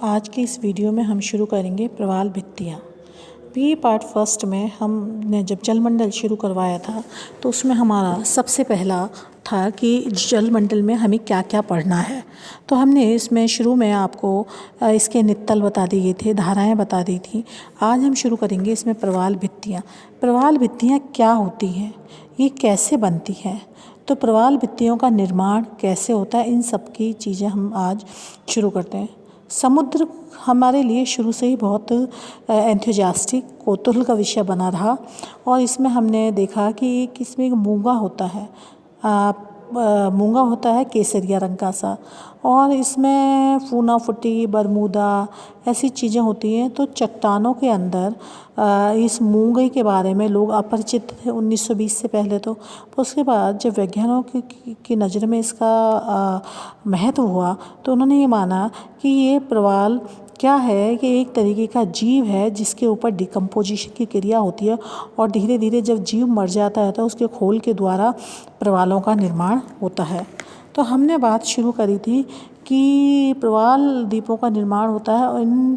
आज की इस वीडियो में हम शुरू करेंगे प्रवाल भित्तियाँ। पी पार्ट फर्स्ट में हमने जब जलमंडल शुरू करवाया था तो उसमें हमारा सबसे पहला था कि जलमंडल में हमें क्या क्या पढ़ना है। तो हमने इसमें शुरू में आपको इसके नित्तल बता दिए थे, धाराएं बता दी थी। आज हम शुरू करेंगे इसमें प्रवाल भित्तियाँ। प्रवाल भित्तियाँ क्या होती हैं, ये कैसे बनती हैं, तो प्रवाल भित्तियों का निर्माण कैसे होता है, इन सब की चीज़ें हम आज शुरू करते हैं। समुद्र हमारे लिए शुरू से ही बहुत एंथुजियास्टिक कौतूहल का विषय बना रहा और इसमें हमने देखा कि इसमें एक मूंगा होता है, मूंगा होता है केसरिया रंग का सा, और इसमें फूना फुटी बरमूदा ऐसी चीज़ें होती हैं। तो चट्टानों के अंदर इस मूंगे के बारे में लोग अपरिचित थे 1920 से पहले। तो उसके बाद जब वैज्ञानिकों की नज़र में इसका महत्व हुआ तो उन्होंने ये माना कि ये प्रवाल क्या है कि एक तरीके का जीव है जिसके ऊपर डिकम्पोजिशन की क्रिया होती है और धीरे धीरे जब जीव मर जाता है तो उसके खोल के द्वारा प्रवालों का निर्माण होता है। तो हमने बात शुरू करी थी कि प्रवाल द्वीपों का निर्माण होता है और इन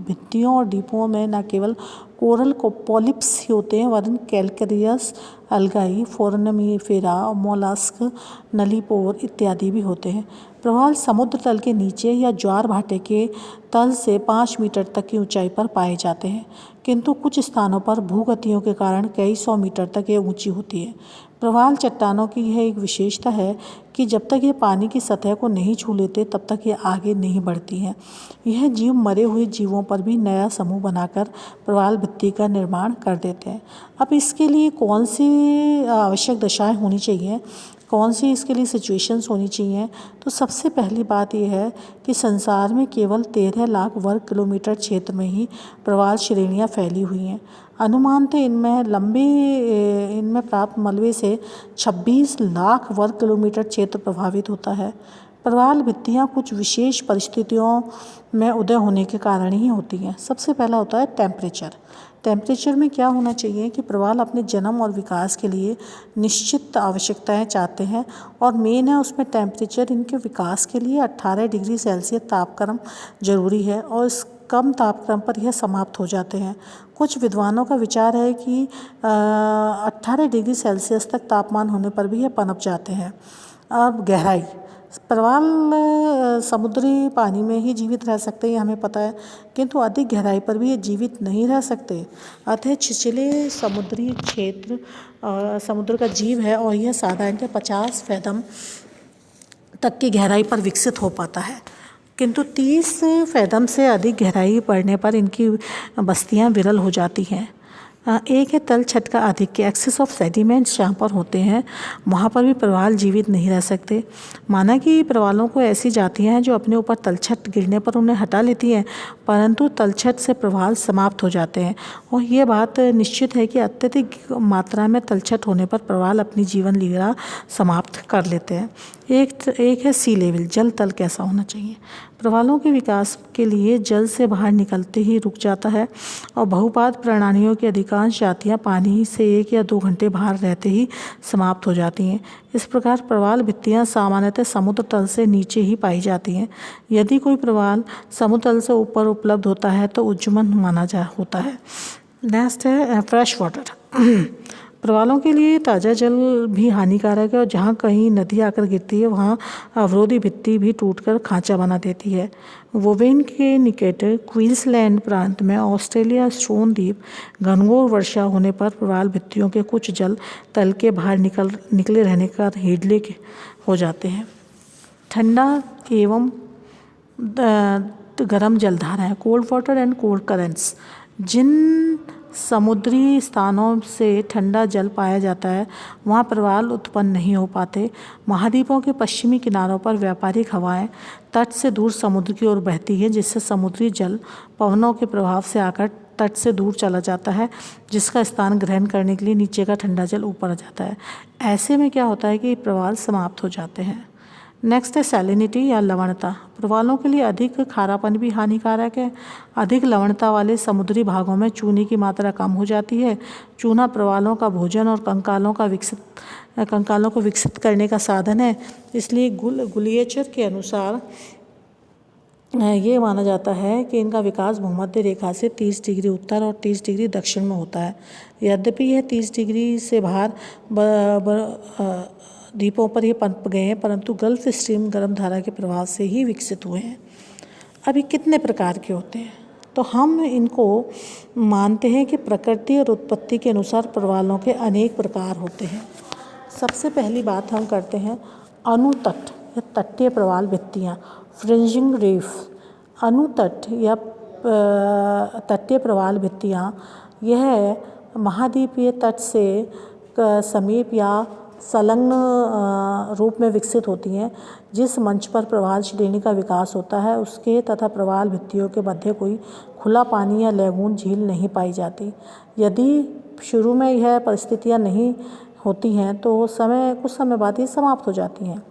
भित्तियों और द्वीपों में न केवल कोरल को पॉलिप्स ही होते हैं वरन कैल्केरियस अलगाई, फोरामिनिफेरा, मोलस्क, नलीपोर इत्यादि भी होते हैं। प्रवाल समुद्र तल के नीचे या ज्वार भाटे के तल से 5 मीटर तक की ऊंचाई पर पाए जाते हैं, किंतु कुछ स्थानों पर भूगतियों के कारण कई 100 मीटर तक ये ऊंची होती है। प्रवाल चट्टानों की यह एक विशेषता है कि जब तक ये पानी की सतह को नहीं छू लेते तब तक ये आगे नहीं बढ़ती हैं। यह जीव मरे हुए जीवों पर भी नया समूह बनाकर प्रवाल भित्ति का निर्माण कर देते हैं। अब इसके लिए कौन सी आवश्यक दशाएं होनी चाहिए, कौन सी इसके लिए सिचुएशंस होनी चाहिए, तो सबसे पहली बात यह है कि संसार में केवल 13 लाख वर्ग किलोमीटर क्षेत्र में ही प्रवाल श्रेणियाँ फैली हुई हैं। अनुमानतः इनमें प्राप्त मलबे से 26 लाख वर्ग किलोमीटर क्षेत्र प्रभावित होता है। प्रवाल भित्तियाँ कुछ विशेष परिस्थितियों में उदय होने के कारण ही होती हैं। सबसे पहला होता है टेम्परेचर में क्या होना चाहिए कि प्रवाल अपने जन्म और विकास के लिए निश्चित आवश्यकताएं चाहते हैं और मेन है उसमें टेम्परेचर। इनके विकास के लिए 18 डिग्री सेल्सियस तापक्रम जरूरी है और इस कम तापक्रम पर यह समाप्त हो जाते हैं। कुछ विद्वानों का विचार है कि 18 डिग्री सेल्सियस तक तापमान होने पर भी यह पनप जाते हैं। अब गहराई, प्रवाल समुद्री पानी में ही जीवित रह सकते हैं, ये हमें पता है, किंतु अधिक गहराई पर भी ये जीवित नहीं रह सकते। अतः छिछले समुद्री क्षेत्र समुद्र का जीव है और यह साधारणतः 50 फैथम तक की गहराई पर विकसित हो पाता है, किंतु 30 फैथम से अधिक गहराई पड़ने पर इनकी बस्तियां विरल हो जाती हैं। एक है तल छत का आधिक्य, एक्सेस ऑफ सेडिमेंट्स जहाँ पर होते हैं वहाँ पर भी प्रवाल जीवित नहीं रह सकते। माना कि प्रवालों को ऐसी जातियाँ हैं जो अपने ऊपर तलछट गिरने पर उन्हें हटा लेती हैं, परंतु तलछट से प्रवाल समाप्त हो जाते हैं और ये बात निश्चित है कि अत्यधिक मात्रा में तलछट होने पर प्रवाल अपनी जीवन लीला समाप्त कर लेते हैं। एक है सी लेवल, जल तल कैसा होना चाहिए। प्रवालों के विकास के लिए जल से बाहर निकलते ही रुक जाता है और बहुपाद प्रणालियों की अधिकांश जातियां पानी से 1 या 2 घंटे बाहर रहते ही समाप्त हो जाती हैं। इस प्रकार प्रवाल भित्तियां सामान्यतः समुद्र तल से नीचे ही पाई जाती हैं। यदि कोई प्रवाल समुद्र तल से ऊपर उपलब्ध होता है तो उज्जमन माना होता है। नेक्स्ट है फ्रेश वाटर। प्रवालों के लिए ताज़ा जल भी हानिकारक है और जहाँ कहीं नदी आकर गिरती है वहाँ अवरोधी भित्ति भी टूटकर खांचा बना देती है। वोवेन के निकट क्वींसलैंड प्रांत में ऑस्ट्रेलिया स्टोन द्वीप घनघोर वर्षा होने पर प्रवाल भित्तियों के कुछ जल तल के बाहर निकले रहने का हेडले हो जाते हैं। ठंडा एवं गर्म जलधाराएँ, cold water and cold currents. जिन समुद्री स्थानों से ठंडा जल पाया जाता है वहाँ प्रवाल उत्पन्न नहीं हो पाते। महाद्वीपों के पश्चिमी किनारों पर व्यापारिक हवाएं तट से दूर समुद्र की ओर बहती हैं, जिससे समुद्री जल पवनों के प्रभाव से आकर तट से दूर चला जाता है, जिसका स्थान ग्रहण करने के लिए नीचे का ठंडा जल ऊपर आ जाता है। ऐसे में क्या होता है कि प्रवाल समाप्त हो जाते हैं। नेक्स्ट है सैलिनिटी या लवणता। प्रवालों के लिए अधिक खारापन भी हानिकारक है। अधिक लवणता वाले समुद्री भागों में चूने की मात्रा कम हो जाती है। चूना प्रवालों का भोजन और कंकालों को विकसित करने का साधन है। इसलिए गुलिएचर के अनुसार ये माना जाता है कि इनका विकास भूमध्य रेखा से 30 डिग्री उत्तर और 30 डिग्री दक्षिण में होता है। यद्यपि यह 30 डिग्री से बाहर द्वीपों पर ये पनप गए हैं, परंतु गल्फ स्ट्रीम गर्म धारा के प्रभाव से ही विकसित हुए हैं। अभी कितने प्रकार के होते हैं, तो हम इनको मानते हैं कि प्रकृति और उत्पत्ति के अनुसार प्रवालों के अनेक प्रकार होते हैं। सबसे पहली बात हम करते हैं अनुतट या तटीय प्रवाल भित्तियाँ, फ्रिंजिंग रीफ। अनुतट या तटीय प्रवाल भित्तियाँ यह महाद्वीपीय तट से समीप या संलग्न रूप में विकसित होती हैं। जिस मंच पर प्रवाल श्रेणी का विकास होता है उसके तथा प्रवाल भित्तियों के मध्य कोई खुला पानी या लैगून झील नहीं पाई जाती। यदि शुरू में यह परिस्थितियाँ नहीं होती हैं तो कुछ समय बाद ये समाप्त हो जाती हैं।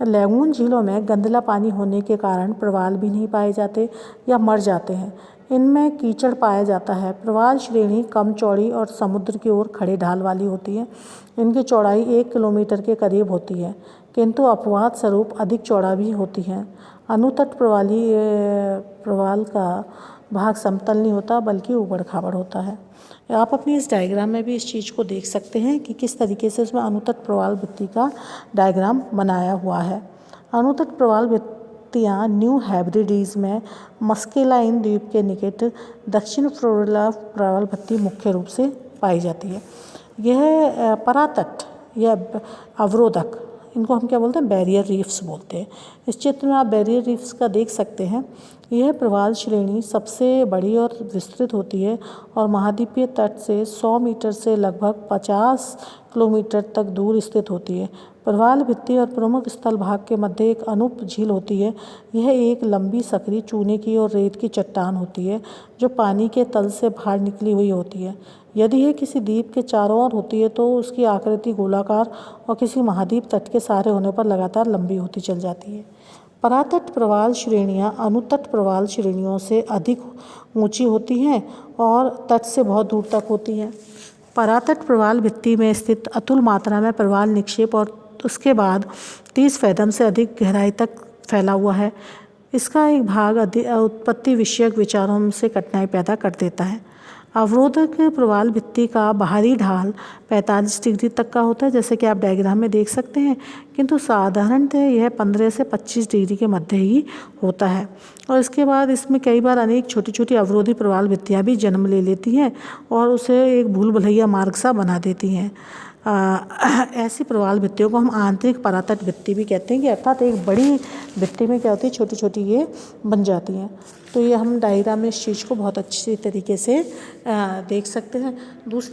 लैगून झीलों में गंदला पानी होने के कारण प्रवाल भी नहीं पाए जाते या मर जाते हैं। इनमें कीचड़ पाया जाता है। प्रवाल श्रेणी कम चौड़ी और समुद्र की ओर खड़े ढाल वाली होती है। इनकी चौड़ाई 1 किलोमीटर के करीब होती है, किंतु अपवाद स्वरूप अधिक चौड़ा भी होती है। अनुतट प्रवाल का भाग समतल नहीं होता बल्कि ऊबड़ खाबड़ होता है। आप अपनी इस डायग्राम में भी इस चीज़ को देख सकते हैं कि किस तरीके से उसमें अनुतट प्रवाल भित्ति का डायग्राम बनाया हुआ है। अनुतट प्रवाल भित्तियाँ न्यू हेब्रिडीज़ में मस्केलाइन द्वीप के निकट दक्षिण फ्लोरिडा प्रवाल भित्ति मुख्य रूप से पाई जाती है। यह परातट या अवरोधक, इनको हम क्या बोलते हैं, बैरियर रीफ्स बोलते हैं। इस चित्र में आप बैरियर रीफ्स का देख सकते हैं। यह प्रवाल श्रेणी सबसे बड़ी और विस्तृत होती है और महाद्वीपीय तट से 100 मीटर से लगभग 50 किलोमीटर तक दूर स्थित होती है। प्रवाल भित्ति और प्रमुख स्थल भाग के मध्य एक अनूप झील होती है। यह एक लंबी सकरी चूने की और रेत की चट्टान होती है जो पानी के तल से बाहर निकली हुई होती है। यदि यह किसी द्वीप के चारों ओर होती है तो उसकी आकृति गोलाकार और किसी महाद्वीप तट के सहारे होने पर लगातार लंबी होती चल जाती है। परातट प्रवाल श्रेणियाँ अनुतट प्रवाल श्रेणियों से अधिक ऊंची होती हैं और तट से बहुत दूर तक होती हैं। परातट प्रवाल भित्ति में स्थित अतुल मात्रा में प्रवाल निक्षेप और उसके बाद 30 फैथम से अधिक गहराई तक फैला हुआ है। इसका एक भाग उत्पत्ति विषयक विचारों से कठिनाई पैदा कर देता है। अवरोधक प्रवाल भित्ति का बाहरी ढाल 45 डिग्री तक का होता है, जैसे कि आप डायग्राम में देख सकते हैं, किंतु साधारणतः यह 15 से 25 डिग्री के मध्य ही होता है। और इसके बाद इसमें कई बार अनेक छोटी छोटी अवरोधी प्रवाल भित्तियाँ भी जन्म ले लेती हैं और उसे एक भूल भुलैया मार्ग सा बना देती हैं। ऐसी प्रवाल भित्तियों को हम आंतरिक परातट भित्ति भी कहते हैं, कि अर्थात एक बड़ी भित्ति में क्या होती है, छोटी छोटी ये बन जाती हैं। तो ये हम डायग्राम में इस चीज़ को बहुत अच्छी तरीके से देख सकते हैं। दूसरी